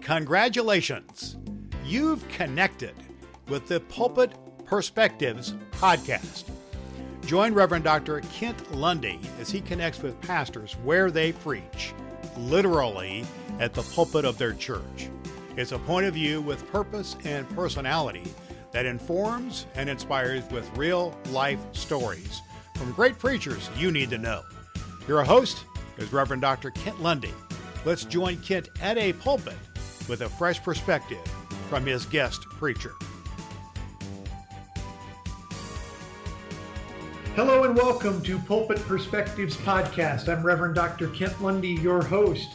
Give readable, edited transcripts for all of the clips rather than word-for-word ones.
Congratulations! You've connected with the Pulpit Perspectives podcast. Join Reverend Dr. Kent Lundy as he connects with pastors where they preach, literally at the pulpit of their church. It's a point of view with purpose and personality that informs and inspires with real life stories from great preachers you need to know. Your host is Reverend Dr. Kent Lundy. Let's join Kent at a pulpit with a fresh perspective from his guest preacher. Hello and welcome to Pulpit Perspectives podcast. I'm Reverend Dr. Kent Lundy, your host.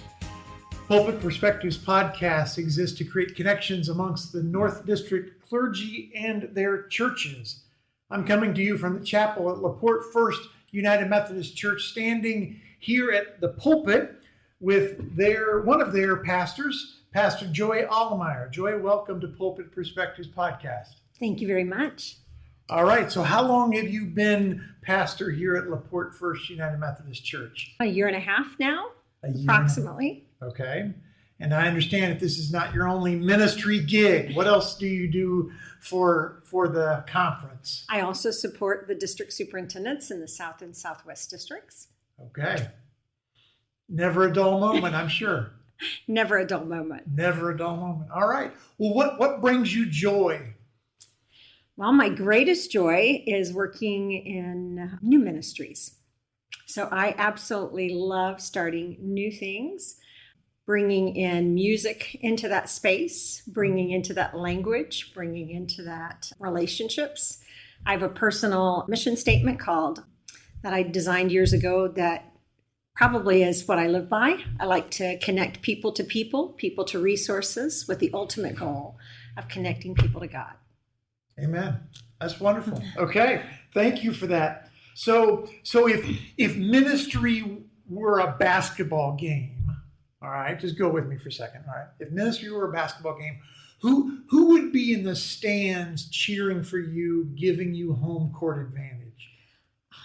Pulpit Perspectives podcast exists to create connections amongst the North District clergy and their churches. I'm coming to you from the chapel at Porte First United Methodist Church, standing here at the pulpit with one of their pastors, Pastor Joy Ahlemyer. Joy, welcome to Pulpit Perspectives podcast. Thank you very much. All right, so how long have you been pastor here at Porte First United Methodist Church? A year and a half now, And approximately. Okay, and I understand that this is not your only ministry gig. What else do you do for the conference? I also support the district superintendents in the South and Southwest districts. Okay. Never a dull moment, I'm sure. Never a dull moment. Never a dull moment. All right. Well, what brings you joy? Well, my greatest joy is working in new ministries. So I absolutely love starting new things, bringing in music into that space, bringing into that language, bringing into that relationships. I have a personal mission statement that I designed years ago that probably is what I live by. I like to connect people to resources, with the ultimate goal of connecting people to God. Amen. That's wonderful. Okay. Thank you for that. So if ministry were a basketball game, all right, just go with me for a second. All right. If ministry were a basketball game, who would be in the stands cheering for you, giving you home court advantage?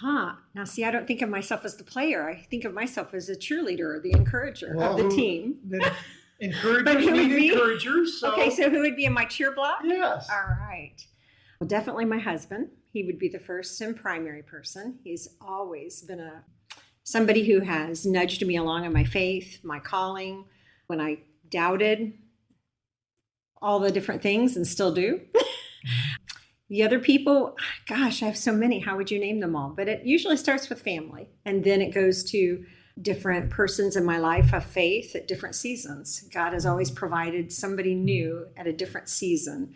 Now, see, I don't think of myself as the player. I think of myself as a cheerleader or the encourager of the team. Encouragers need encouragers. So. Okay, so who would be in my cheer block? Yes. All right. Well, definitely my husband. He would be the first and primary person. He's always been somebody who has nudged me along in my faith, my calling, when I doubted all the different things and still do. The other people, gosh, I have so many. How would you name them all? But it usually starts with family. And then it goes to different persons in my life of faith at different seasons. God has always provided somebody new at a different season.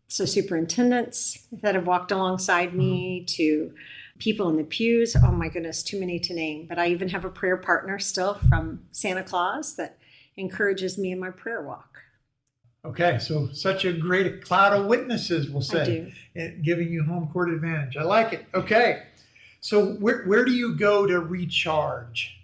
So superintendents that have walked alongside me, to people in the pews. Oh my goodness, too many to name. But I even have a prayer partner still from Santa Claus that encourages me in my prayer walk. Okay, so such a great cloud of witnesses, we'll say, I do. Giving you home court advantage. I like it. Okay, so where do you go to recharge?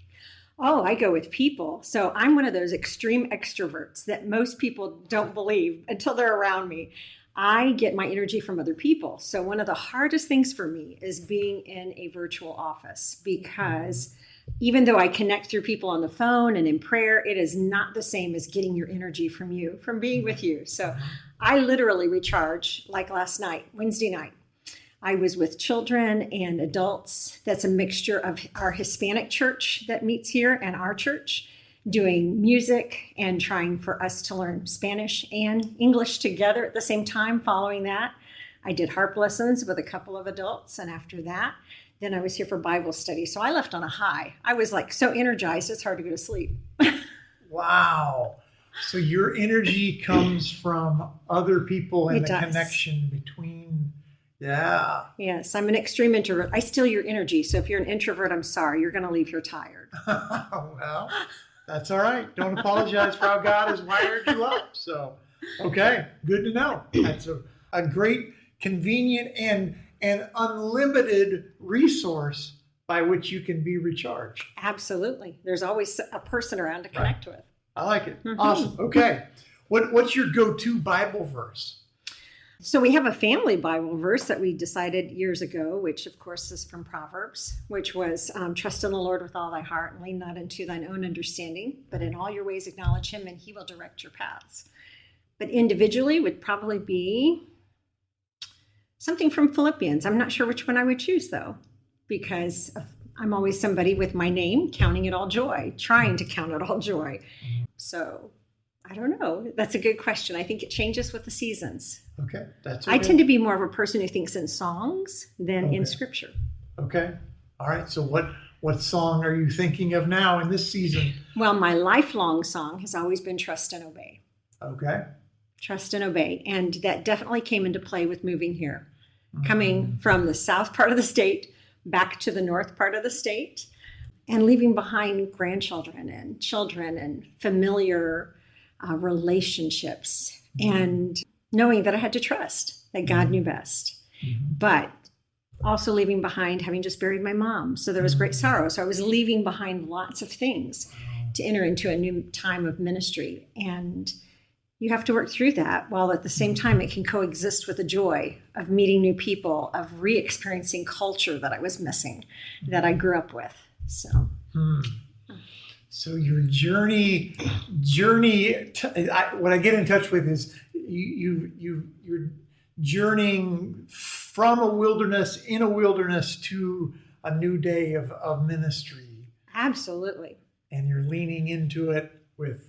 Oh, I go with people. So I'm one of those extreme extroverts that most people don't believe until they're around me. I get my energy from other people. So one of the hardest things for me is being in a virtual office, because even though I connect through people on the phone and in prayer, it is not the same as getting your energy from being with you. So I literally recharge, like last night, Wednesday night. I was with children and adults. That's a mixture of our Hispanic church that meets here and our church, doing music and trying for us to learn Spanish and English together at the same time. Following that, I did harp lessons with a couple of adults. And after that, then I was here for Bible study. So I left on a high. I was like so energized, it's hard to go to sleep. Wow. So your energy comes from other people and the connection between. Yeah. Yes, I'm an extreme introvert. I steal your energy. So if you're an introvert, I'm sorry. You're going to leave here tired. Well, that's all right. Don't apologize for how God has wired you up. So, okay, good to know. That's a great, convenient, and unlimited resource by which you can be recharged. Absolutely. There's always a person around to connect with. I like it. Mm-hmm. Awesome. Okay. What's your go-to Bible verse? So we have a family Bible verse that we decided years ago, which of course is from Proverbs, which was trust in the Lord with all thy heart and lean not into thine own understanding, but in all your ways acknowledge him and he will direct your paths. But individually would probably be something from Philippians. I'm not sure which one I would choose though, because I'm always somebody with my name, counting it all joy, trying to count it all joy. So I don't know. That's a good question. I think it changes with the seasons. Okay. I tend to be more of a person who thinks in songs than in scripture. Okay. All right. So what song are you thinking of now in this season? Well, my lifelong song has always been Trust and Obey. Okay. Trust and Obey. And that definitely came into play with moving here. Coming from the south part of the state back to the north part of the state and leaving behind grandchildren and children and familiar relationships and knowing that I had to trust that God knew best, but also leaving behind having just buried my mom. So there was great sorrow. So I was leaving behind lots of things to enter into a new time of ministry. And you have to work through that while at the same time it can coexist with the joy of meeting new people, of re-experiencing culture that I was missing, that I grew up with. So. So your journey. What I get in touch with is you're journeying from a wilderness to a new day of ministry. Absolutely. And you're leaning into it with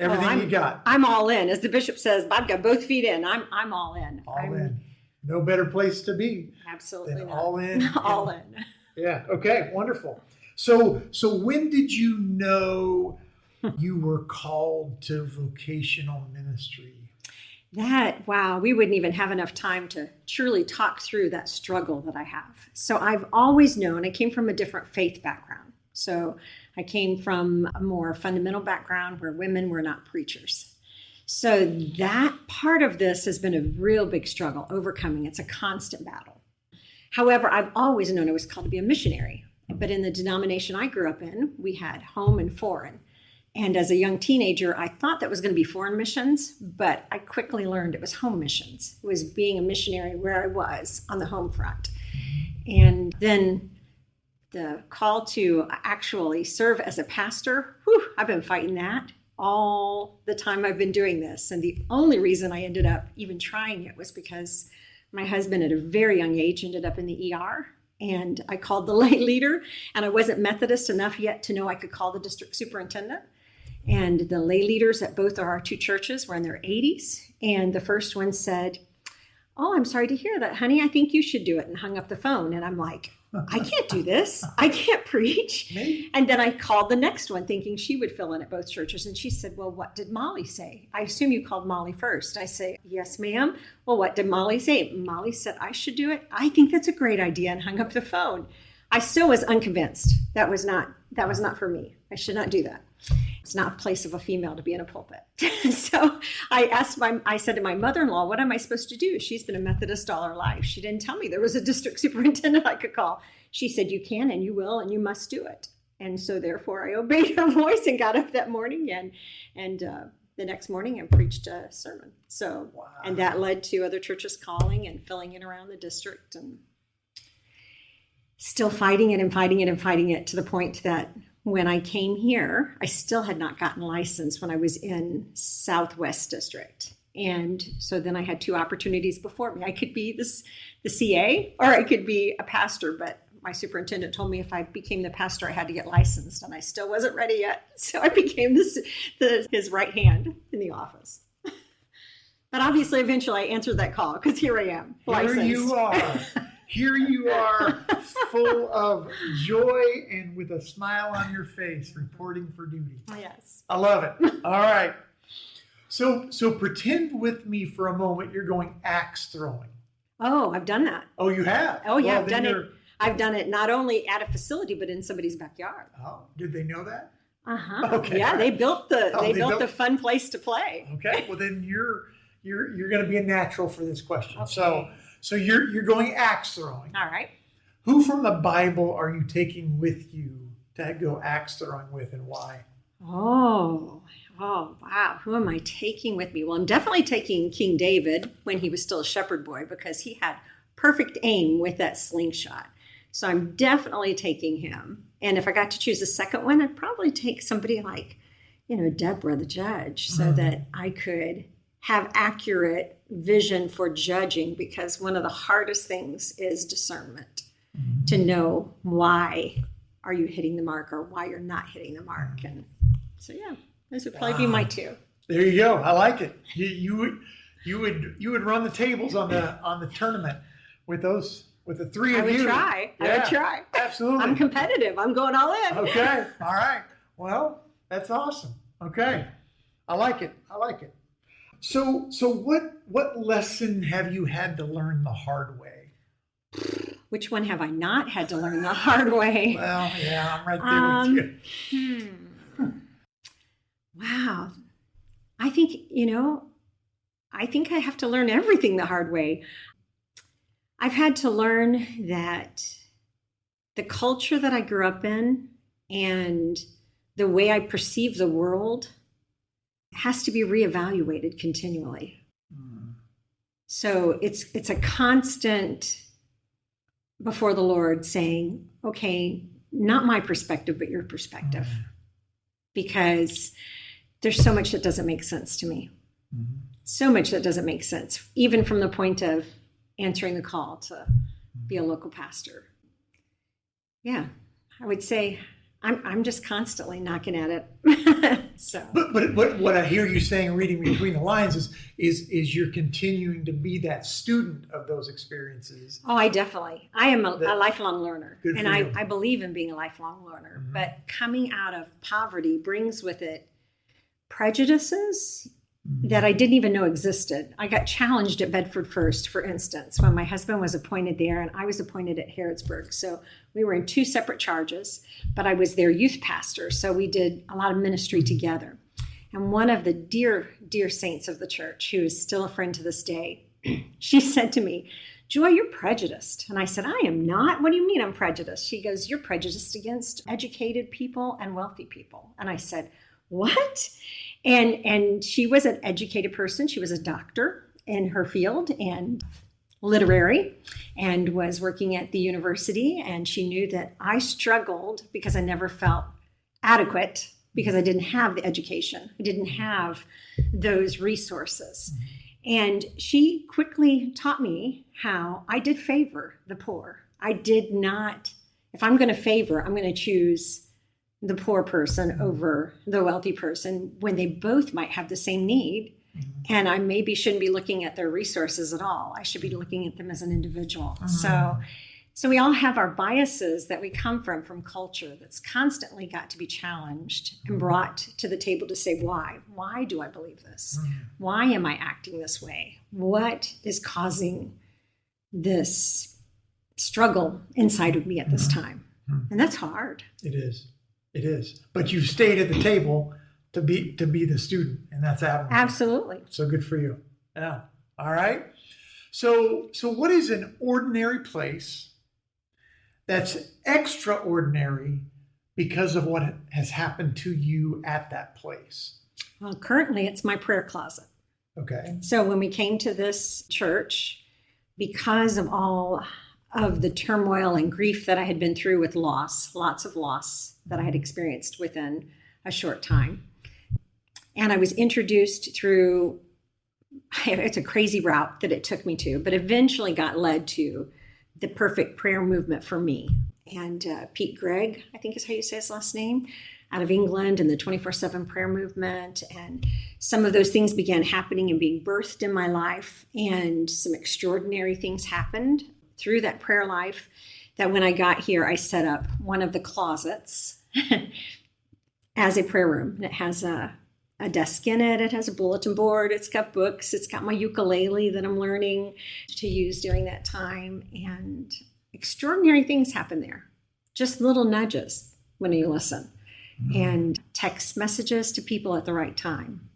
everything you got. I'm all in, as the bishop says. I've got both feet in. I'm all in. All in. No better place to be. Absolutely than not. All in. All in. Yeah. Okay. Wonderful. So when did you know you were called to vocational ministry? Wow, we wouldn't even have enough time to truly talk through that struggle that I have. So I've always known, I came from a different faith background. So I came from a more fundamental background where women were not preachers. So that part of this has been a real big struggle, overcoming. It's a constant battle. However, I've always known I was called to be a missionary. But in the denomination I grew up in, we had home and foreign. And as a young teenager, I thought that was going to be foreign missions, but I quickly learned it was home missions. It was being a missionary where I was on the home front. And then the call to actually serve as a pastor, I've been fighting that all the time I've been doing this. And the only reason I ended up even trying it was because my husband at a very young age ended up in the ER. And I called the lay leader, and I wasn't Methodist enough yet to know I could call the district superintendent. And the lay leaders at both of our two churches were in their 80s. And the first one said, "Oh, I'm sorry to hear that, honey. I think you should do it," and hung up the phone. And I'm like, I can't do this. I can't preach. Me? And then I called the next one thinking she would fill in at both churches. And she said, "Well, what did Molly say? I assume you called Molly first." I say, "Yes, ma'am." "Well, what did Molly say?" "Molly said I should do it." "I think that's a great idea," and hung up the phone. I still was unconvinced. That was not for me. I should not do that. It's not a place of a female to be in a pulpit. So I said to my mother-in-law, "What am I supposed to do? She's been a Methodist all her life." She didn't tell me there was a district superintendent I could call. She said, "You can and you will and you must do it." And so therefore I obeyed her voice and got up that morning and the next morning I preached a sermon. So, wow. And that led to other churches calling and filling in around the district and still fighting it and fighting it and fighting it to the point that when I came here, I still had not gotten licensed when I was in Southwest District. And so then I had two opportunities before me. I could be the CA or I could be a pastor, but my superintendent told me if I became the pastor, I had to get licensed, and I still wasn't ready yet. So I became his right hand in the office. But obviously, eventually I answered that call because here I am, licensed. Here you are. Here you are, full of joy and with a smile on your face, reporting for duty. Yes. I love it. All right. So pretend with me for a moment you're going axe throwing. Oh, I've done that. Oh, you have? Oh, yeah, I've done it. I've done it not only at a facility, but in somebody's backyard. Oh, did they know that? Uh-huh. Okay. Yeah, they built the fun place to play. Okay. Well, then you're going to be a natural for this question. Okay. So you're going axe throwing. All right. Who from the Bible are you taking with you to go axe throwing with, and why? Oh, wow. who am I taking with me? Well, I'm definitely taking King David when he was still a shepherd boy, because he had perfect aim with that slingshot. So I'm definitely taking him. And if I got to choose a second one, I'd probably take somebody like, Deborah, the judge, so that I could have accurate vision for judging, because one of the hardest things is discernment, to know why are you hitting the mark or why you're not hitting the mark. And so, those would probably be my two. There you go. I like it. You would run the tables on the tournament with the three of you. I would try. Absolutely. I'm competitive. I'm going all in. Okay. All right. Well, that's awesome. Okay. I like it. So what lesson have you had to learn the hard way? Which one have I not had to learn the hard way? Well, yeah, I'm right there with you. Wow. I think I have to learn everything the hard way. I've had to learn that the culture that I grew up in and the way I perceive the world has to be reevaluated continually. So it's a constant before the Lord saying, okay, not my perspective, but your perspective. Because there's so much that doesn't make sense to me. So much that doesn't make sense, even from the point of answering the call to be a local pastor. Yeah, I would say I'm just constantly knocking at it. So, but what I hear you saying, reading between the lines, is you're continuing to be that student of those experiences. Oh, I am a lifelong learner, and you. I believe in being a lifelong learner. But coming out of poverty brings with it prejudices that I didn't even know existed. I got challenged at Bedford First, for instance, when my husband was appointed there and I was appointed at Harrodsburg. So we were in two separate charges, but I was their youth pastor. So we did a lot of ministry together. And one of the dear, dear saints of the church, who is still a friend to this day, she said to me, "Joy, you're prejudiced." And I said, "I am not. What do you mean I'm prejudiced?" She goes, "You're prejudiced against educated people and wealthy people." And I said, "What?" And she was an educated person. She was a doctor in her field and literary, and was working at the university. And she knew that I struggled because I never felt adequate, because I didn't have the education. I didn't have those resources. And she quickly taught me how I did favor the poor. I did not, if I'm going to favor, I'm going to choose the poor person over the wealthy person when they both might have the same need. And I maybe shouldn't be looking at their resources at all. I should be looking at them as an individual. So we all have our biases that we come from culture that's constantly got to be challenged and brought to the table to say, why? Why do I believe this? Why am I acting this way? What is causing this struggle inside of me at this time? And that's hard. It is. But you've stayed at the table to be the student, and that's admirable. Absolutely. So good for you. Yeah. All right. So what is an ordinary place that's extraordinary because of what has happened to you at that place? Well, currently it's my prayer closet. Okay. So when we came to this church, because of all of the turmoil and grief that I had been through with loss, lots of loss that I had experienced within a short time. And I was introduced through, it's a crazy route that it took me to, but eventually got led to the perfect prayer movement for me. And Pete Gregg, I think is how you say his last name, out of England, and the 24/7 prayer movement. And some of those things began happening and being birthed in my life. And some extraordinary things happened through that prayer life, that when I got here, I set up one of the closets as a prayer room. And it has a desk in it. It has a bulletin board. It's got books. It's got my ukulele that I'm learning to use during that time. And extraordinary things happen there. Just little nudges when you listen. And text messages to people at the right time.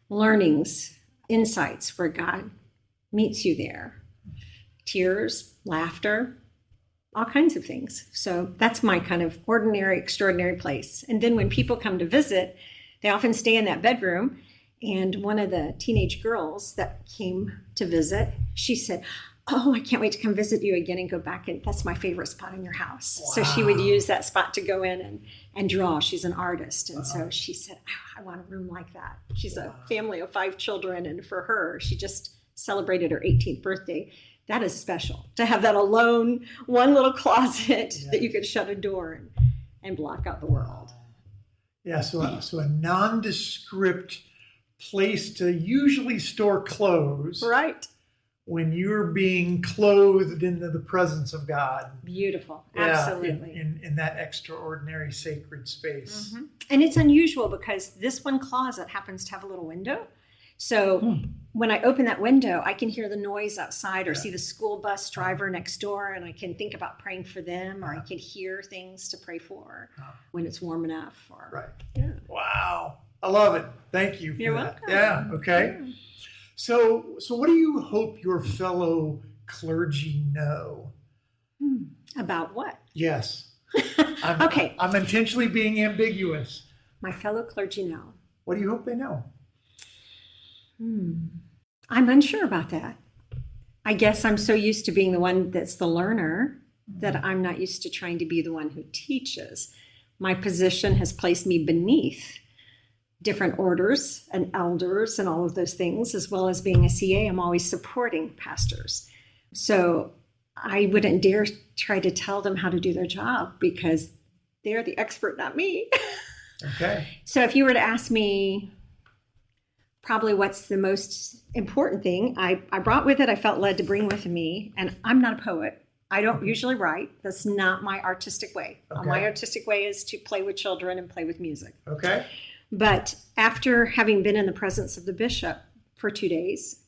Learnings, insights where God meets you there. Tears, laughter, all kinds of things. So that's my kind of ordinary, extraordinary place. And then when people come to visit, they often stay in that bedroom, And one of the teenage girls that came to visit, she said, "Oh, I can't wait to come visit you again and go back. And that's my favorite spot in your house." Wow. So she would use that spot to go in and draw. She's an artist. And so she said, "Oh, I want a room like that." She's a family of 5 children. And for her, she just celebrated her 18th birthday. That is special to have that alone, one little closet that you could shut a door and block out the world. Yeah. So a nondescript place to usually store clothes. Right. When you're being clothed into the presence of God. Beautiful. Absolutely. In that extraordinary sacred space. Mm-hmm. And it's unusual because this one closet happens to have a little window. So when I open that window, I can hear the noise outside or see the school bus driver next door, and I can think about praying for them, or I can hear things to pray for when it's warm enough. Yeah. Wow. I love it. Thank you for You're that. welcome. Yeah. Okay. Yeah. So what do you hope your fellow clergy know? About what? Yes. Okay. I'm intentionally being ambiguous. My fellow clergy know. What do you hope they know? I'm unsure about that. I guess I'm so used to being the one that's the learner that I'm not used to trying to be the one who teaches. My position has placed me beneath different orders and elders and all of those things, as well as being a CA. I'm always supporting pastors. So I wouldn't dare try to tell them how to do their job because they're the expert, not me. Okay. So if you were to ask me probably what's the most important thing, I brought with it, I felt led to bring with me, and I'm not a poet. I don't usually write. That's not my artistic way. Okay. My artistic way is to play with children and play with music. Okay. But after having been in the presence of the bishop for 2 days,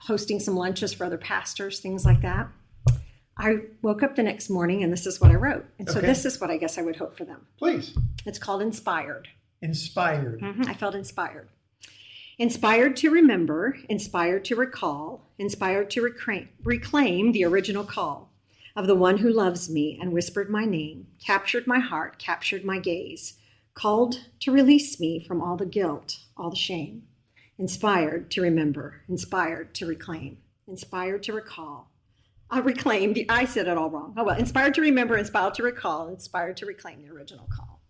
hosting some lunches for other pastors, things like that, I woke up the next morning and this is what I wrote. And so this is what I guess I would hope for them. Please. It's called Inspired. Inspired. Mm-hmm. I felt inspired. Inspired to remember, inspired to recall, inspired to reclaim the original call of the one who loves me and whispered my name, captured my heart, captured my gaze, called to release me from all the guilt, all the shame. Inspired to remember, inspired to reclaim, inspired to recall. Reclaim, I said it all wrong. Oh well, inspired to remember, inspired to recall, inspired to reclaim the original call.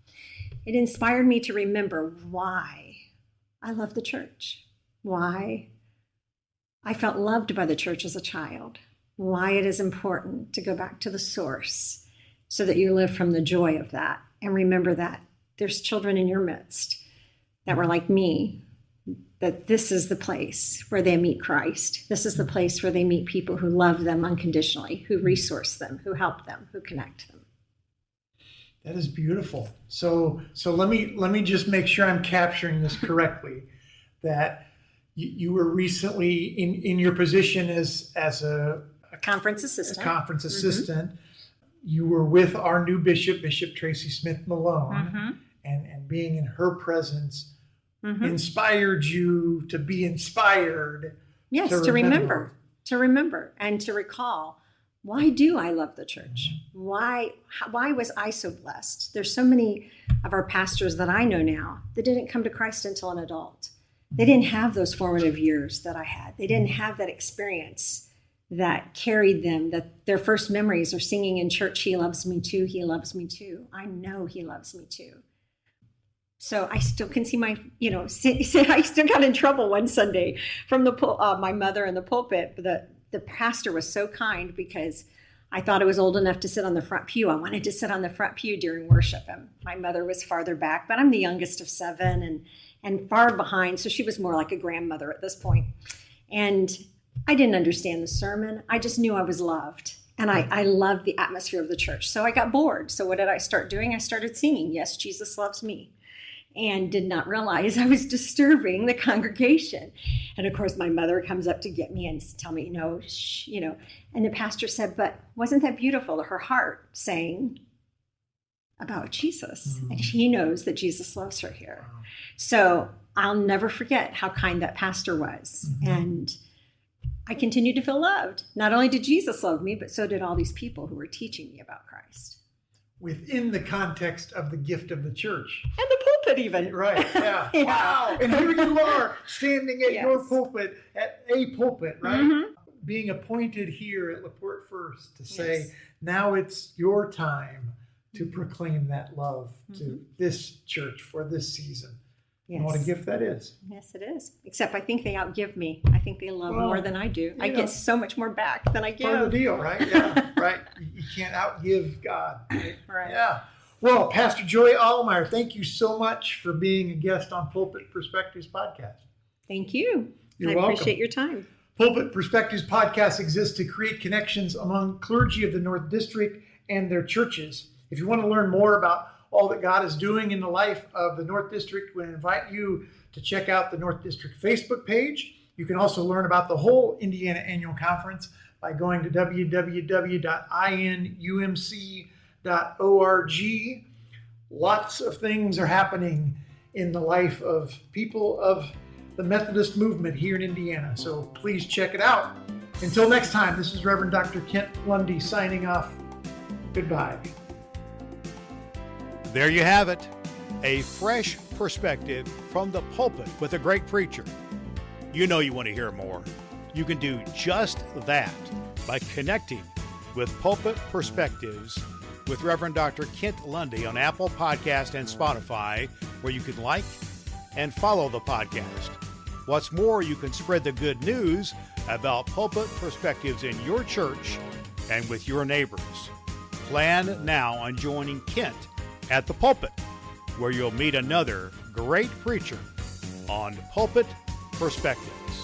It inspired me to remember why I love the church, why I felt loved by the church as a child, why it is important to go back to the source so that you live from the joy of that and remember that there's children in your midst that were like me, that this is the place where they meet Christ. This is the place where they meet people who love them unconditionally, who resource them, who help them, who connect them. That is beautiful. So let me just make sure I'm capturing this correctly. That you were recently in your position as a conference assistant. Mm-hmm. You were with our new bishop, Bishop Tracy Smith Malone, and being in her presence inspired you to be inspired. Yes, to remember and to recall. Why do I love the church? Why was I so blessed? There's so many of our pastors that I know now that didn't come to Christ until an adult. They didn't have those formative years that I had. They didn't have that experience that carried them, that their first memories are singing in church, "He loves me too, he loves me too. I know he loves me too." So I still can see I still got in trouble one Sunday from my mother in the pulpit. The pastor was so kind because I thought I was old enough to sit on the front pew. I wanted to sit on the front pew during worship. And my mother was farther back, but I'm the youngest of 7 and far behind. So she was more like a grandmother at this point. And I didn't understand the sermon. I just knew I was loved. And I loved the atmosphere of the church. So I got bored. So what did I start doing? I started singing, "Yes, Jesus Loves Me," and did not realize I was disturbing the congregation. And of course, my mother comes up to get me and tell me, and the pastor said, "But wasn't that beautiful?" Her heart sang about Jesus. And she knows that Jesus loves her here. So I'll never forget how kind that pastor was. And I continued to feel loved. Not only did Jesus love me, but so did all these people who were teaching me about Christ. within the context of the gift of the church. And the pulpit even. Right, yeah. Yeah. Wow. And here you are standing at Yes. your pulpit, at a pulpit, right? Mhm. Being appointed here at LaPorte First to say, Yes. now it's your time to proclaim that love to this church for this season. Yes. And what a gift that is. Yes, it is. Except I think they outgive me. I think they love Well, more than I do. I you know, get so much more back than I give. Part of the deal, right? Yeah, right. You can't outgive God. Right. Yeah. Well, Pastor Joy Ahlemyer, thank you so much for being a guest on Pulpit Perspectives podcast. Thank you. You're I welcome. appreciate your time. Pulpit Perspectives podcast exists to create connections among clergy of the North District and their churches. If you want to learn more about all that God is doing in the life of the North District, we invite you to check out the North District Facebook page. You can also learn about the whole Indiana Annual Conference by going to www.inumc.org. Lots of things are happening in the life of people of the Methodist movement here in Indiana, so please check it out. Until next time, this is Reverend Dr. Kent Lundy signing off. Goodbye. There you have it, a fresh perspective from the pulpit with a great preacher. You know you want to hear more. You can do just that by connecting with Pulpit Perspectives with Reverend Dr. Kent Lundy on Apple Podcast and Spotify, where you can like and follow the podcast. What's more, you can spread the good news about Pulpit Perspectives in your church and with your neighbors. Plan now on joining Kent at the pulpit, where you'll meet another great preacher on Pulpit Perspectives.